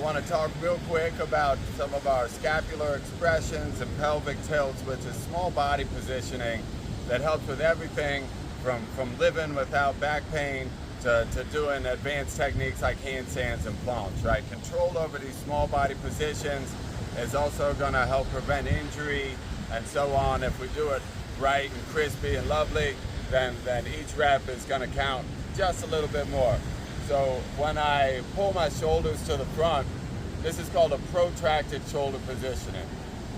want to talk real quick about some of our scapular expressions and pelvic tilts, which is small body positioning that helps with everything from living without back pain to doing advanced techniques like handstands and planche, right? Control over these small body positions is also going to help prevent injury and so on. If we do it right and crispy and lovely, then each rep is going to count just a little bit more. So when I pull my shoulders to the front, this is called a protracted shoulder positioning.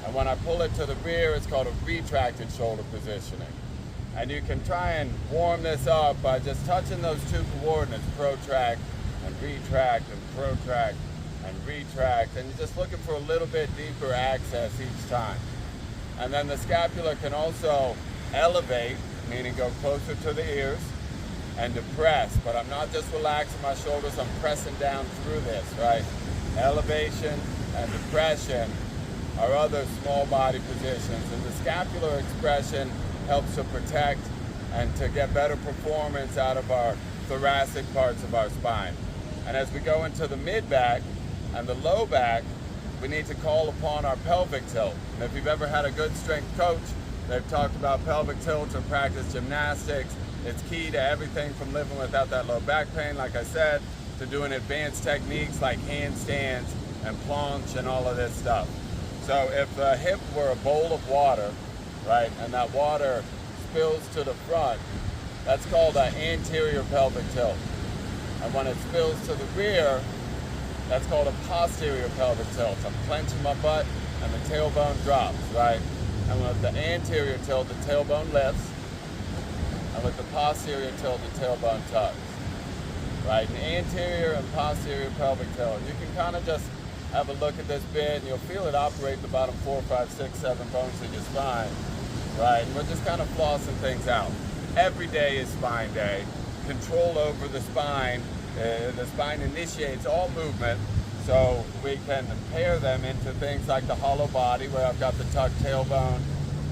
And when I pull it to the rear, it's called a retracted shoulder positioning. And you can try and warm this up by just touching those two coordinates, protract and retract and protract and retract, and you're just looking for a little bit deeper access each time. And then the scapula can also elevate, meaning go closer to the ears, and depress, but I'm not just relaxing my shoulders, I'm pressing down through this, right? Elevation and depression are other small body positions, and the scapular expression helps to protect and to get better performance out of our thoracic parts of our spine. And as we go into the mid-back and the low back, we need to call upon our pelvic tilt. And if you've ever had a good strength coach, they've talked about pelvic tilts or practice gymnastics. It's key to everything from living without that low back pain, like I said, to doing advanced techniques like handstands and planche and all of this stuff. So if the hip were a bowl of water, right, and that water spills to the front, that's called an anterior pelvic tilt. And when it spills to the rear, that's called a posterior pelvic tilt. I'm clenching my butt and the tailbone drops, right? And with the anterior tilt, the tailbone lifts. And with the posterior tilt, the tailbone tucks, right? An anterior and posterior pelvic tilt. You can kind of just have a look at this bit and you'll feel it operate the bottom 4, 5, 6, 7 bones in your spine, right? And we're just kind of flossing things out. Every day is spine day. Control over the spine. The spine initiates all movement, so we can pair them into things like the hollow body, where I've got the tucked tailbone,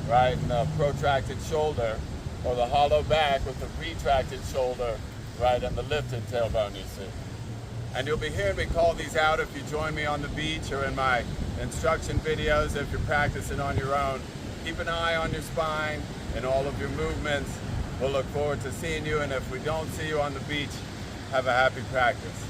right, and the protracted shoulder, or the hollow back with the retracted shoulder, right, and the lifted tailbone, you see. And you'll be hearing me call these out if you join me on the beach or in my instruction videos. If you're practicing on your own, keep an eye on your spine and all of your movements. We'll look forward to seeing you, and if we don't see you on the beach, have a happy practice.